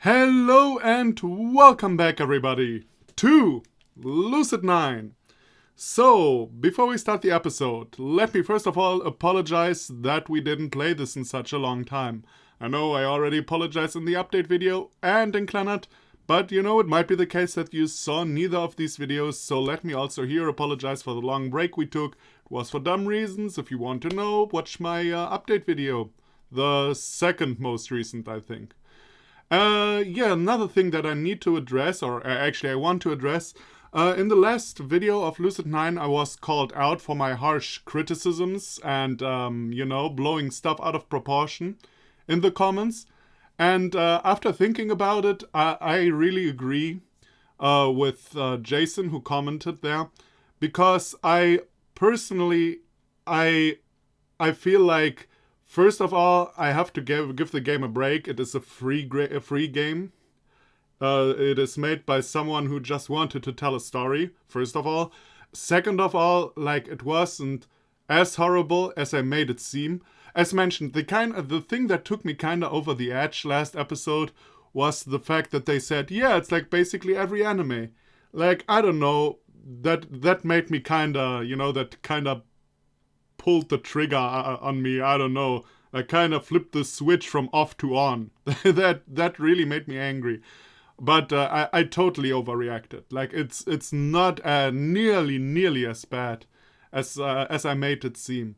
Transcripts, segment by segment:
Hello and welcome back everybody to Lucid9. So, before we start the episode, let me first of all apologize that we didn't play this in such a long time. I know I already apologized in the update video and in Clannad, but you know it might be the case that you saw neither of these videos, so let me also here apologize for the long break we took. It was for dumb reasons. If you want to know, watch my update video. The second most recent, I think. Another thing that I need to address, or actually I want to address, in the last video of Lucid9 I was called out for my harsh criticisms and, blowing stuff out of proportion in the comments. And after thinking about it, I really agree with Jason who commented there, because I personally, I feel like, first of all, I have to give the game a break. It is a free game. It is made by someone who just wanted to tell a story, first of all. Second of all, like, it wasn't as horrible as I made it seem. As mentioned, the thing that took me kinda over the edge last episode was the fact that they said, yeah, it's like basically every anime. Like, I don't know, that made me kinda, that kinda pulled the trigger on me. I don't know. I kind of flipped the switch from off to on. that really made me angry. But I totally overreacted. Like, it's not nearly as bad as I made it seem.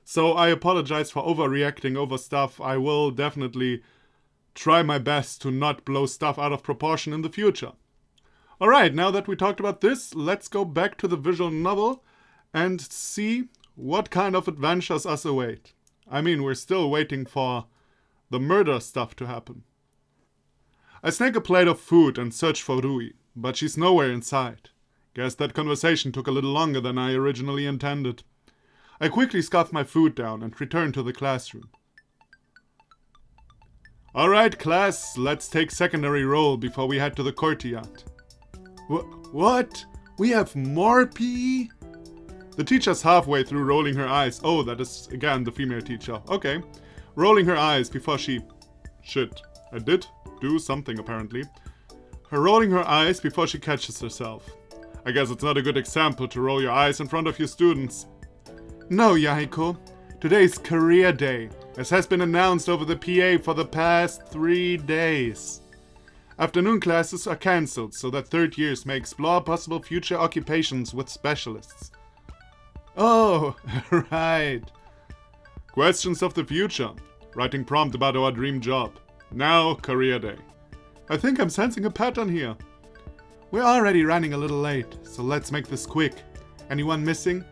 So I apologize for overreacting over stuff. I will definitely try my best to not blow stuff out of proportion in the future. Alright, now that we talked about this, let's go back to the visual novel and see what kind of adventures us await. I mean, we're still waiting for the murder stuff to happen. I snag a plate of food and search for Rui, but she's nowhere in sight. Guess that conversation took a little longer than I originally intended. I quickly scarf my food down and return to the classroom. Alright class, let's take secondary roll before we head to the courtyard. What? We have more PE? The teacher's halfway through rolling her eyes. Oh, that is again the female teacher. Okay. Rolling her eyes before she... Shit. I did do something apparently. Her rolling her eyes before she catches herself. I guess it's not a good example to roll your eyes in front of your students. No, Yahiko. Today's career day, as has been announced over the PA for the past 3 days. Afternoon classes are cancelled so that third years may explore possible future occupations with specialists. Oh, right. Questions of the future. Writing prompt about our dream job. Now, career day. I think I'm sensing a pattern here. We're already running a little late, so let's make this quick. Anyone missing?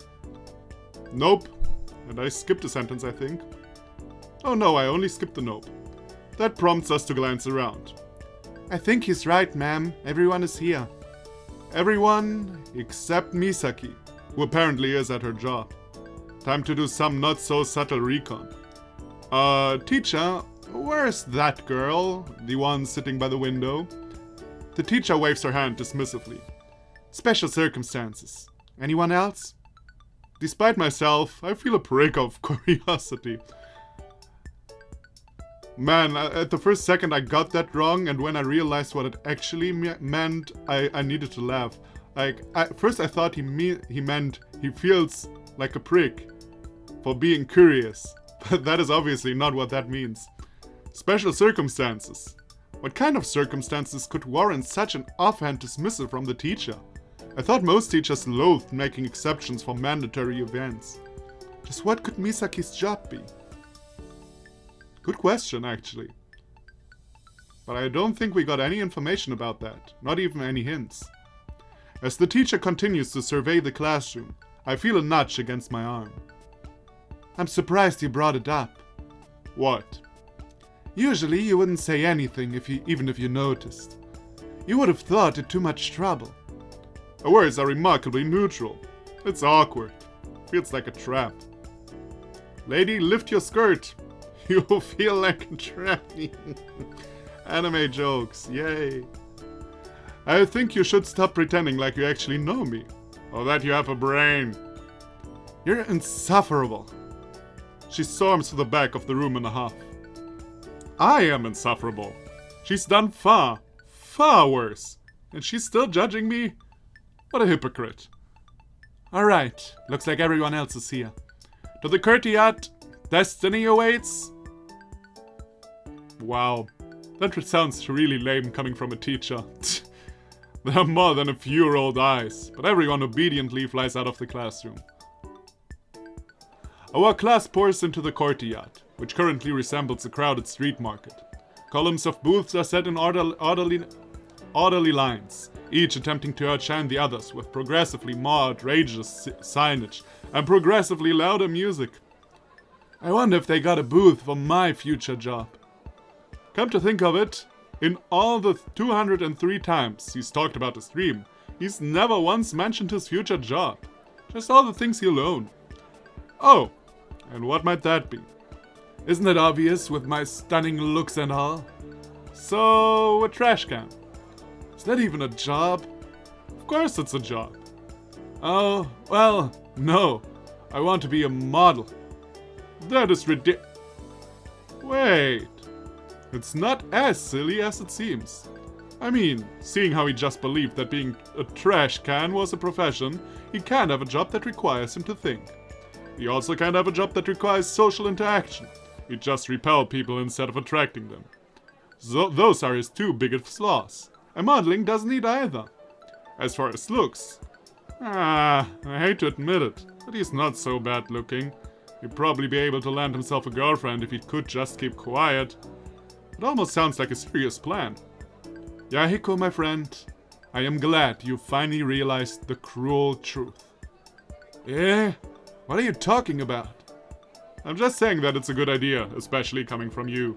Nope. And I skipped a sentence, I think. Oh no, I only skipped the nope. That prompts us to glance around. I think he's right, ma'am. Everyone is here. Everyone except Misaki, who apparently is at her job. Time to do some not-so-subtle recon. Teacher, where's that girl? The one sitting by the window? The teacher waves her hand dismissively. Special circumstances. Anyone else? Despite myself, I feel a prick of curiosity. Man, at the first second I got that wrong, and when I realized what it actually meant, I needed to laugh. Like, at first I thought he meant he feels like a prick for being curious. But that is obviously not what that means. Special circumstances. What kind of circumstances could warrant such an offhand dismissal from the teacher? I thought most teachers loathed making exceptions for mandatory events. Just what could Misaki's job be? Good question, actually. But I don't think we got any information about that, not even any hints. As the teacher continues to survey the classroom, I feel a nudge against my arm. I'm surprised you brought it up. What? Usually you wouldn't say anything even if you noticed. You would have thought it too much trouble. Her words are remarkably neutral. It's awkward. Feels like a trap. Lady, lift your skirt. You feel like a tranny. Anime jokes, yay. I think you should stop pretending like you actually know me. Or that you have a brain. You're insufferable. She storms to the back of the room in a huff. I am insufferable. She's done far, far worse. And she's still judging me? What a hypocrite. Alright, looks like everyone else is here. To the courtyard, destiny awaits. Wow, that sounds really lame coming from a teacher. There are more than a few rolled eyes, but everyone obediently flies out of the classroom. Our class pours into the courtyard, which currently resembles a crowded street market. Columns of booths are set in orderly lines, each attempting to outshine the others with progressively more outrageous signage and progressively louder music. I wonder if they got a booth for my future job. Come to think of it, in all the 203 times he's talked about the stream, he's never once mentioned his future job. Just all the things he'll own. Oh, and what might that be? Isn't it obvious with my stunning looks and all? So, a trash can. Is that even a job? Of course it's a job. Oh, well, no. I want to be a model. That is ridiculous. Wait. It's not as silly as it seems. I mean, seeing how he just believed that being a trash can was a profession, he can't have a job that requires him to think. He also can't have a job that requires social interaction. He'd just repel people instead of attracting them. So those are his two biggest flaws. And modeling doesn't need either. As far as looks, I hate to admit it, but he's not so bad looking. He'd probably be able to land himself a girlfriend if he could just keep quiet. It almost sounds like a serious plan. Yahiko, my friend, I am glad you finally realized the cruel truth. Eh? What are you talking about? I'm just saying that it's a good idea, especially coming from you.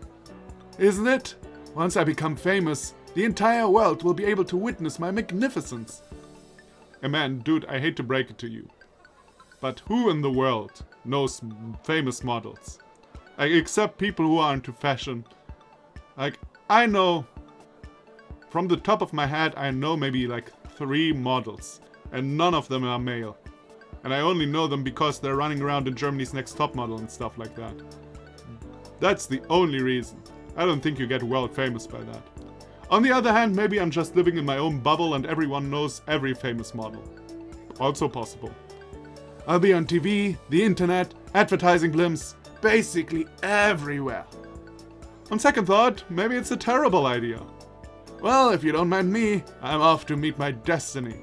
Isn't it? Once I become famous, the entire world will be able to witness my magnificence. Man, dude, I hate to break it to you, but who in the world knows famous models? Except people who are into fashion. I know, from the top of my head, I know maybe 3 models, and none of them are male. And I only know them because they're running around in Germany's Next Top Model and stuff like that. That's the only reason. I don't think you get world famous by that. On the other hand, maybe I'm just living in my own bubble and everyone knows every famous model. Also possible. I'll be on TV, the internet, advertising blimps, basically everywhere. On second thought, maybe it's a terrible idea. Well, if you don't mind me, I'm off to meet my destiny.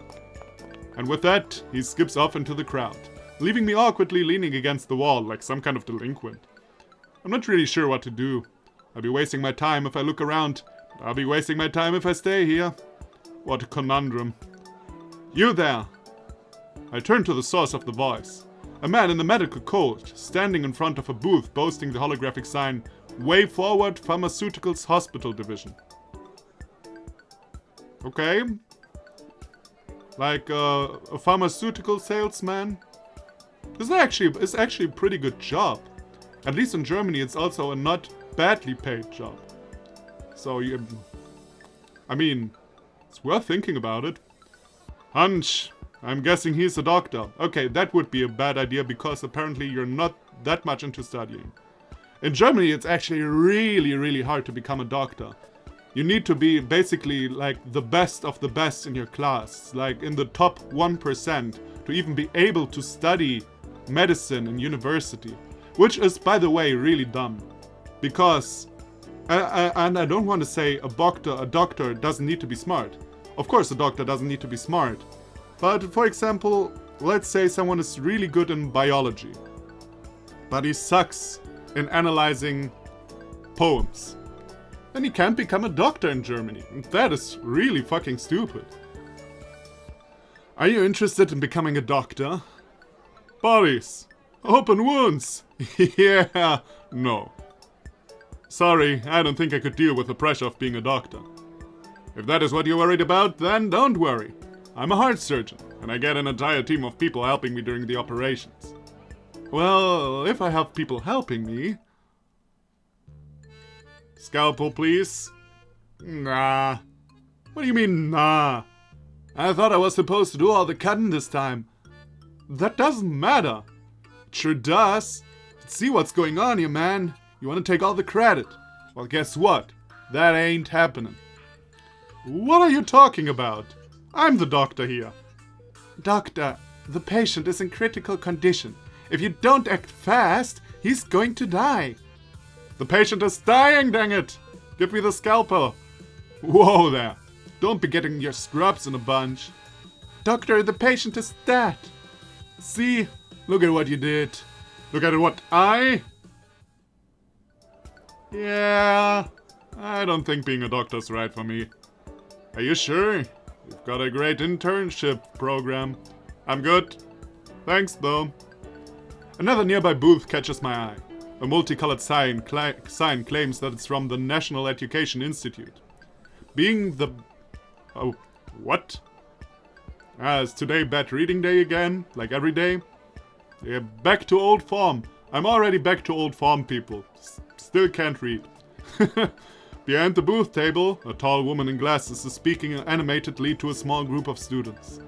And with that, he skips off into the crowd, leaving me awkwardly leaning against the wall like some kind of delinquent. I'm not really sure what to do. I'll be wasting my time if I look around. I'll be wasting my time if I stay here. What a conundrum. You there! I turn to the source of the voice. A man in a medical coat, standing in front of a booth boasting the holographic sign, Way Forward Pharmaceuticals Hospital Division. Okay. Like a pharmaceutical salesman. This is actually a pretty good job. At least in Germany, it's also a not badly paid job. So, I mean, it's worth thinking about it. Hunch. I'm guessing he's a doctor. Okay, that would be a bad idea because apparently you're not that much into studying. In Germany, it's actually really, really hard to become a doctor. You need to be basically like the best of the best in your class, like in the top 1% to even be able to study medicine in university. Which is, by the way, really dumb. Because, and I don't want to say a doctor doesn't need to be smart. Of course a doctor doesn't need to be smart. But for example, let's say someone is really good in biology. But he sucks in analyzing poems. Then he can't become a doctor in Germany. And that is really fucking stupid. Are you interested in becoming a doctor? Bodies. Open wounds. Yeah. No. Sorry, I don't think I could deal with the pressure of being a doctor. If that is what you're worried about, then don't worry. I'm a heart surgeon, and I get an entire team of people helping me during the operations. Well, if I have people helping me... Scalpel, please? Nah. What do you mean, nah? I thought I was supposed to do all the cutting this time. That doesn't matter. It sure does. Let's see what's going on here, man. You want to take all the credit. Well, guess what? That ain't happening. What are you talking about? I'm the doctor here. Doctor, the patient is in critical condition. If you don't act fast, he's going to die. The patient is dying, dang it! Give me the scalpel. Whoa there. Don't be getting your scrubs in a bunch. Doctor, the patient is dead. See? Look at what you did. Look at what Yeah, I don't think being a doctor's right for me. Are you sure? You've got a great internship program. I'm good. Thanks, though. Another nearby booth catches my eye. A multicolored sign claims that it's from the National Education Institute. Being the... Oh, what? Is today bad reading day again? Like every day? Yeah, back to old form. I'm already back to old form, people. Still can't read. Behind the booth table, a tall woman in glasses is speaking animatedly to a small group of students.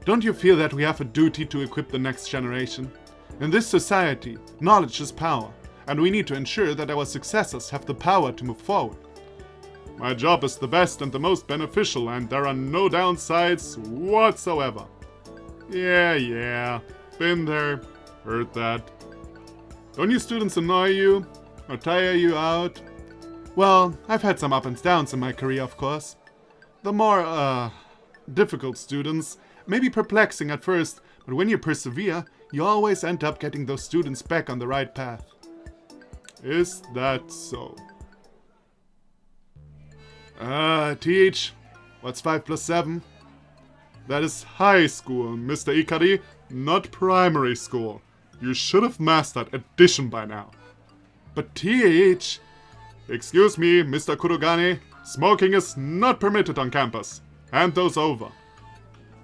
Don't you feel that we have a duty to equip the next generation? In this society, knowledge is power, and we need to ensure that our successors have the power to move forward. My job is the best and the most beneficial, and there are no downsides whatsoever. Yeah, been there, heard that. Don't you students annoy you? Or tire you out? Well, I've had some ups and downs in my career, of course. The more, difficult students may be perplexing at first, but when you persevere, you always end up getting those students back on the right path. Is that so? TH, what's 5 plus 7? That is high school, Mr. Ikari, not primary school. You should have mastered addition by now. But TH... Excuse me, Mr. Kurogane. Smoking is not permitted on campus. Hand those over.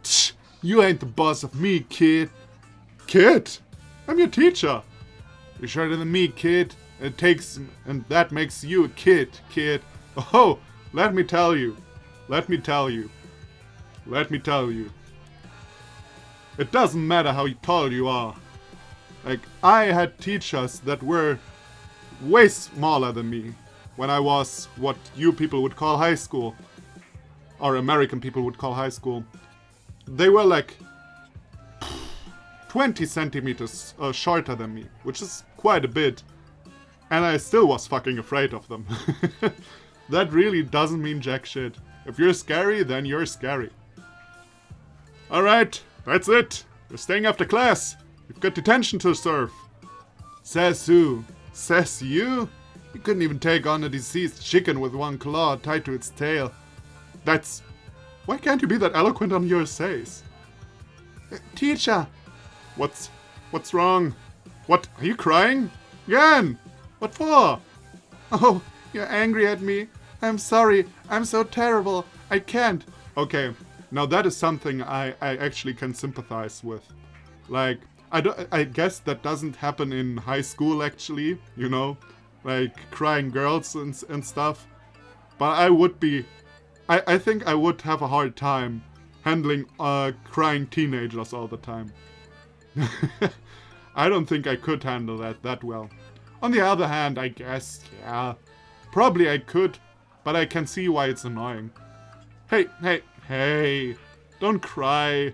Tch, you ain't the boss of me, kid. Kid? I'm your teacher. You're shorter than me, kid. And that makes you a kid. Oh, let me tell you. It doesn't matter how tall you are. Like, I had teachers that were way smaller than me when I was what you people would call high school. Or American people would call high school. They were like 20 centimeters shorter than me, which is quite a bit. And I still was fucking afraid of them. That really doesn't mean jack shit. If you're scary, then you're scary. Alright, that's it. You're staying after class. You've got detention to serve. Says who? Says you? You couldn't even take on a deceased chicken with one claw tied to its tail. That's... Why can't you be that eloquent on your essays? Teacher! What's wrong? What? Are you crying? Again? What for? Oh, you're angry at me. I'm sorry. I'm so terrible. I can't. Okay, now that is something I actually can sympathize with. Like, I guess that doesn't happen in high school, actually, you know? Like, crying girls and stuff. But I would be... I think I would have a hard time handling crying teenagers all the time. I don't think I could handle that well. On the other hand, I guess, yeah. Probably I could, but I can see why it's annoying. Hey, don't cry.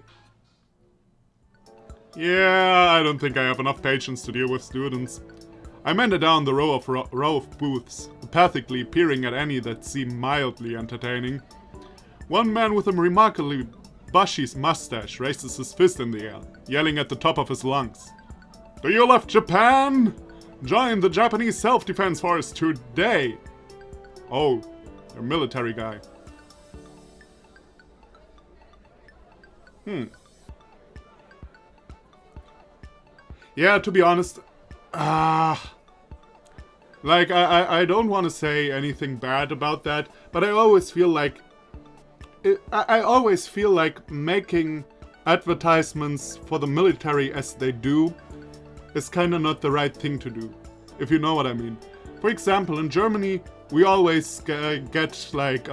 Yeah, I don't think I have enough patience to deal with students. I mended down the row of booths, apathically peering at any that seemed mildly entertaining. One man with a remarkably bushy mustache raises his fist in the air, yelling at the top of his lungs. Do you love Japan? Join the Japanese Self-Defense Force today! Oh, you're a military guy. Yeah, to be honest, like, I don't want to say anything bad about that, but I always feel like... I always feel like making advertisements for the military as they do is kind of not the right thing to do, if you know what I mean. For example, in Germany, we always get, like,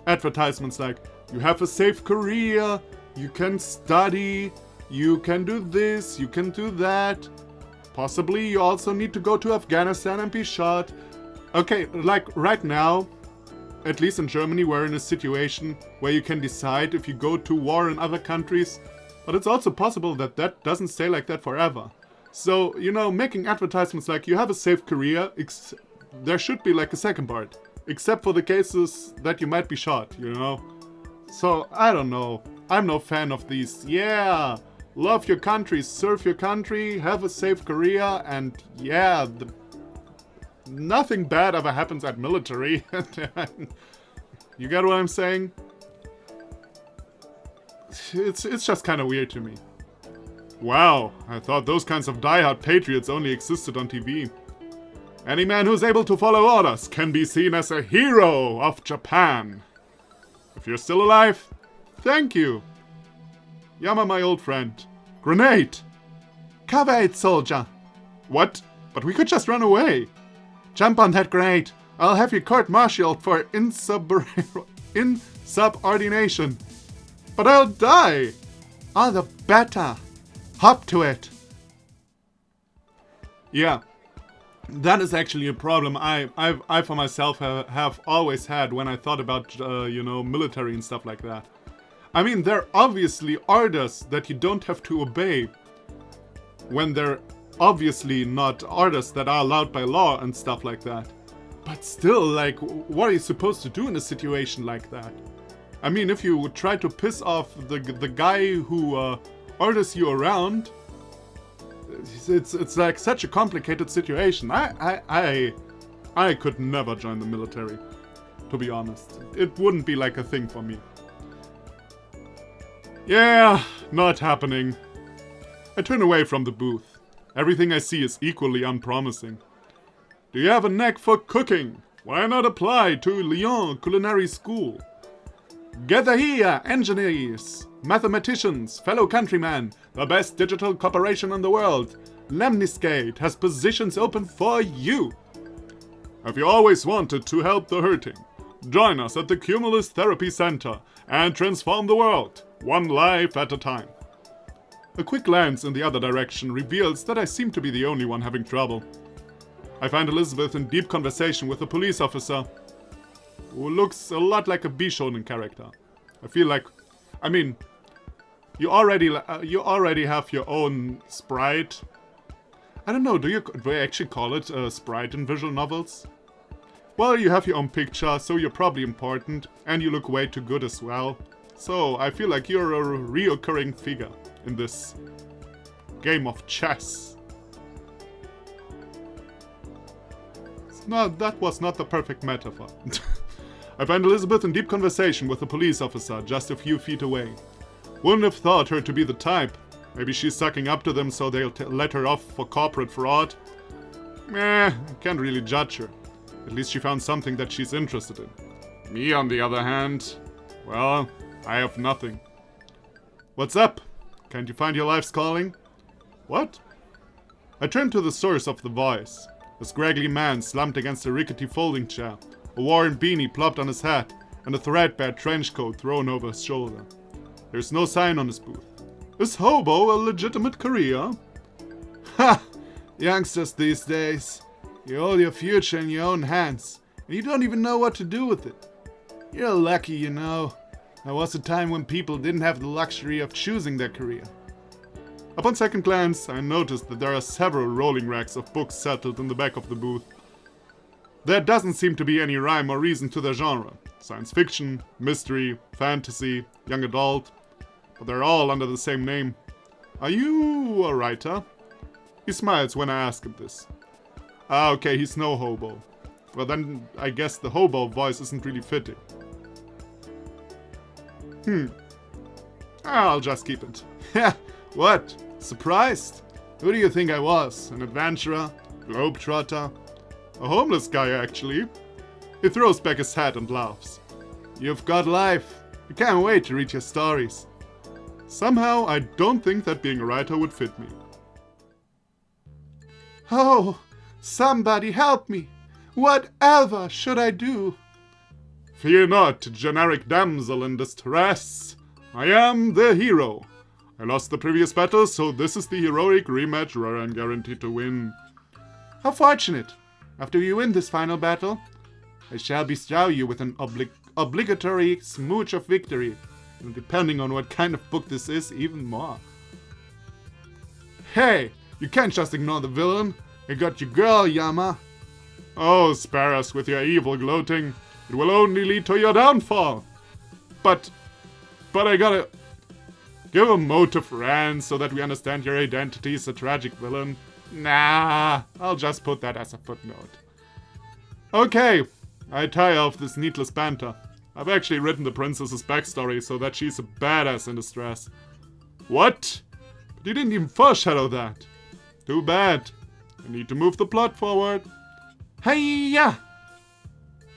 advertisements like, you have a safe career, you can study, you can do this, you can do that. Possibly you also need to go to Afghanistan and be shot. Okay, like right now, at least in Germany, we're in a situation where you can decide if you go to war in other countries, but it's also possible that that doesn't stay like that forever. So, you know, making advertisements like you have a safe career, there should be like a second part, except for the cases that you might be shot, you know? So, I don't know. I'm no fan of these, yeah, love your country, serve your country, have a safe career, and yeah, nothing bad ever happens at military. You get what I'm saying? It's just kind of weird to me. Wow, I thought those kinds of diehard patriots only existed on TV. Any man who's able to follow orders can be seen as a hero of Japan. If you're still alive, thank you. Yama, my old friend. Grenade! Cover it, soldier! What? But we could just run away. Jump on that grenade. I'll have you court-martialed for insubordination. But I'll die! All the better. Hop to it. Yeah. That is actually a problem I for myself have always had when I thought about, you know, military and stuff like that. I mean, there are obviously orders that you don't have to obey when they're obviously not orders that are allowed by law and stuff like that. But still, like, what are you supposed to do in a situation like that? I mean, if you would try to piss off the guy who orders you around, it's like such a complicated situation. I could never join the military, to be honest. It wouldn't be like a thing for me. Yeah, not happening. I turn away from the booth. Everything I see is equally unpromising. Do you have a knack for cooking? Why not apply to Lyon Culinary School? Gather here, engineers, mathematicians, fellow countrymen, the best digital corporation in the world. Lemniscate has positions open for you. Have you always wanted to help the hurting? Join us at the Cumulus Therapy Center and transform the world, one life at a time. A quick glance in the other direction reveals that I seem to be the only one having trouble. I find Elizabeth in deep conversation with a police officer who looks a lot like a Bishonen character. I feel like, I mean, you already have your own sprite. I don't know, do you actually call it a sprite in visual novels? Well, you have your own picture, so you're probably important, and you look way too good as well. So I feel like you're a reoccurring figure in this game of chess. No, that was not the perfect metaphor. I find Elizabeth in deep conversation with a police officer just a few feet away. Wouldn't have thought her to be the type. Maybe she's sucking up to them so they'll let her off for corporate fraud. Can't really judge her. At least she found something that she's interested in. Me, on the other hand, well, I have nothing. What's up? Can't you find your life's calling? What? I turn to the source of the voice. A scraggly man slumped against a rickety folding chair, a worn beanie plopped on his head, and a threadbare trench coat thrown over his shoulder. There's no sign on his booth. Is hobo a legitimate career? Ha! Youngsters these days. You hold your future in your own hands, and you don't even know what to do with it. You're lucky, you know. There was a time when people didn't have the luxury of choosing their career. Upon second glance, I noticed that there are several rolling racks of books settled in the back of the booth. There doesn't seem to be any rhyme or reason to their genre. Science fiction, mystery, fantasy, young adult, but they're all under the same name. Are you a writer? He smiles when I ask him this. Ah, okay, he's no hobo. Well then, I guess the hobo voice isn't really fitting. I'll just keep it. What? Surprised? Who do you think I was? An adventurer? Globetrotter? A homeless guy, actually. He throws back his head and laughs. You've got life. I can't wait to read your stories. Somehow, I don't think that being a writer would fit me. Oh, somebody help me. Whatever should I do? Fear not, generic damsel in distress. I am the hero. I lost the previous battle, so this is the heroic rematch where I'm guaranteed to win. How fortunate. After you win this final battle, I shall bestow you with an obligatory smooch of victory. And depending on what kind of book this is, even more. Hey, you can't just ignore the villain. I got your girl, Yama. Oh, spare us with your evil gloating. It will only lead to your downfall. But I gotta give a motive, Ran, so that we understand your identity as a tragic villain. Nah, I'll just put that as a footnote. Okay, I tire of this needless banter. I've actually written the princess's backstory so that she's a badass in distress. What? But you didn't even foreshadow that. Too bad. I need to move the plot forward. Hey-ya!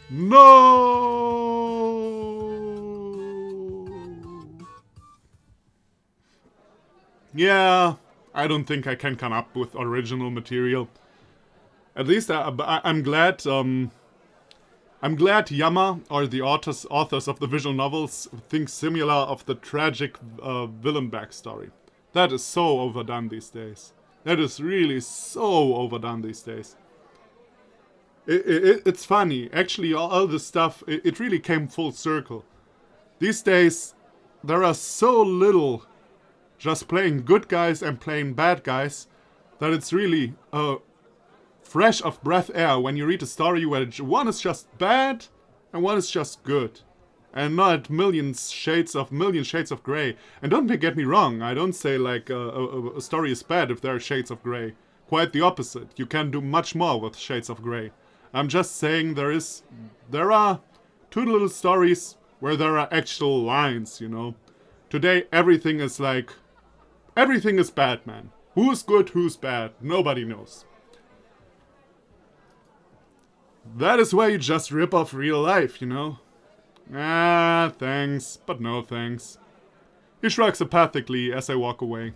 No! Yeah, I don't think I can come up with original material. At least I'm glad. I'm glad Yama, or the authors of the visual novels, think similar of the tragic villain backstory. That is so overdone these days. That is really so overdone these days. It's funny. Actually, all this stuff, it really came full circle. These days, there are so little just playing good guys and playing bad guys that it's really fresh of breath air when you read a story where one is just bad and one is just good. And not million shades of grey. And don't get me wrong, I don't say like a story is bad if there are shades of grey. Quite the opposite. You can do much more with shades of grey. I'm just saying there are two little stories where there are actual lines, you know. Today everything is bad, man. Who's good, who's bad? Nobody knows. That is why you just rip off real life, you know. Ah, thanks, but no thanks. He shrugs apathically as I walk away.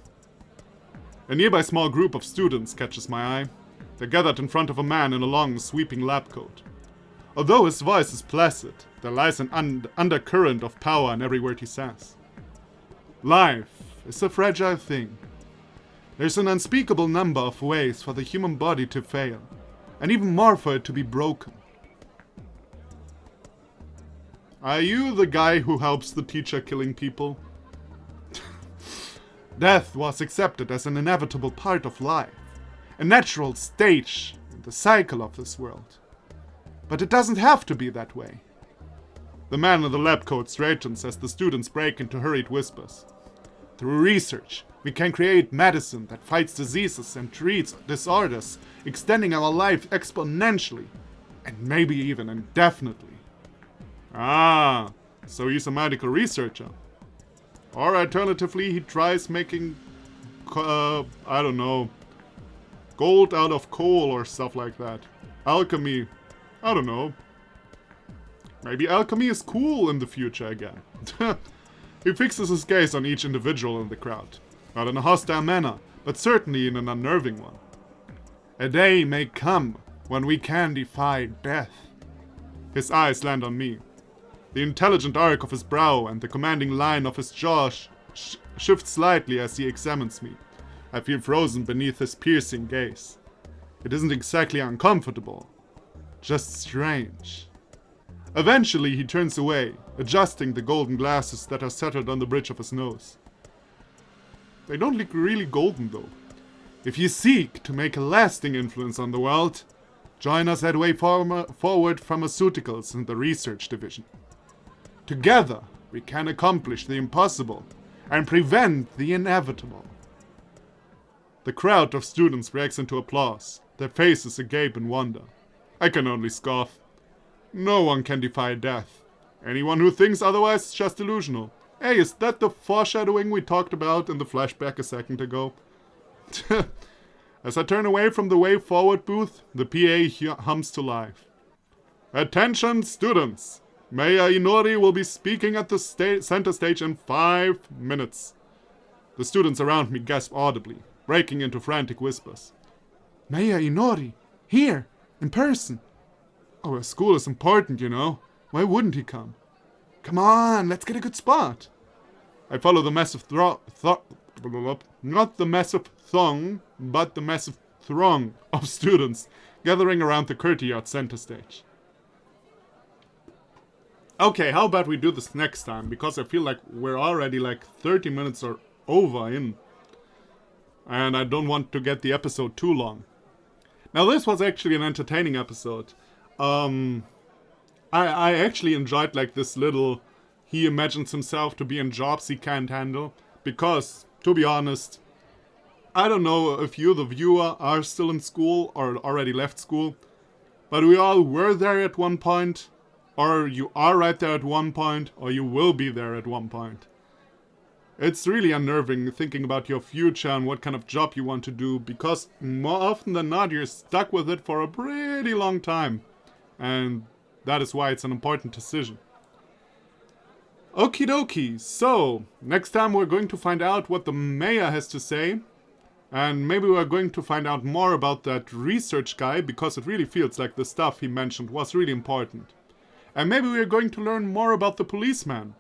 A nearby small group of students catches my eye. They're gathered in front of a man in a long, sweeping lab coat. Although his voice is placid, there lies an undercurrent of power in every word he says. Life is a fragile thing. There's an unspeakable number of ways for the human body to fail, and even more for it to be broken. Are you the guy who helps the teacher killing people? Death was accepted as an inevitable part of life, a natural stage in the cycle of this world. But it doesn't have to be that way. The man in the lab coat straightens as the students break into hurried whispers. Through research, we can create medicine that fights diseases and treats disorders, extending our life exponentially, and maybe even indefinitely. Ah, so he's a medical researcher. Or alternatively, he tries making, I don't know, gold out of coal or stuff like that. Alchemy, I don't know. Maybe alchemy is cool in the future again. He fixes his gaze on each individual in the crowd. Not in a hostile manner, but certainly in an unnerving one. A day may come when we can defy death. His eyes land on me. The intelligent arc of his brow and the commanding line of his jaw shift slightly as he examines me. I feel frozen beneath his piercing gaze. It isn't exactly uncomfortable, just strange. Eventually he turns away, adjusting the golden glasses that are settled on the bridge of his nose. They don't look really golden though. If you seek to make a lasting influence on the world, join us at Way Forward Pharmaceuticals in the research division. Together, we can accomplish the impossible and prevent the inevitable. The crowd of students breaks into applause, their faces agape in wonder. I can only scoff. No one can defy death. Anyone who thinks otherwise is just delusional. Hey, is that the foreshadowing we talked about in the flashback a second ago? As I turn away from the Way Forward booth, the PA hums to life. Attention students! Mayor Inori will be speaking at the center stage in 5 minutes. The students around me gasp audibly, breaking into frantic whispers. Mayor Inori! Here! In person! Our school is important, you know. Why wouldn't he come? Come on, let's get a good spot. I follow the massive not the massive throng, but the massive throng of students gathering around the courtyard center stage. Okay, how about we do this next time? Because I feel like we're already like 30 minutes or over in. And I don't want to get the episode too long. Now this was actually an entertaining episode. I actually enjoyed like this little, he imagines himself to be in jobs he can't handle. Because, to be honest, I don't know if you, the viewer, are still in school or already left school. But we all were there at one point. Or you are right there at one point, or you will be there at one point. It's really unnerving thinking about your future and what kind of job you want to do, because more often than not you're stuck with it for a pretty long time. And that is why it's an important decision. Okie dokie, so next time we're going to find out what the mayor has to say. And maybe we're going to find out more about that research guy, because it really feels like the stuff he mentioned was really important. And maybe we're going to learn more about the policeman.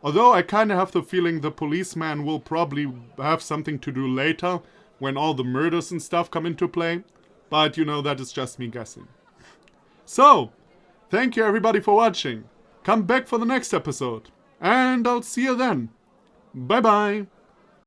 Although I kinda have the feeling the policeman will probably have something to do later, when all the murders and stuff come into play. But you know, that is just me guessing. So, thank you everybody for watching. Come back for the next episode. And I'll see you then. Bye bye.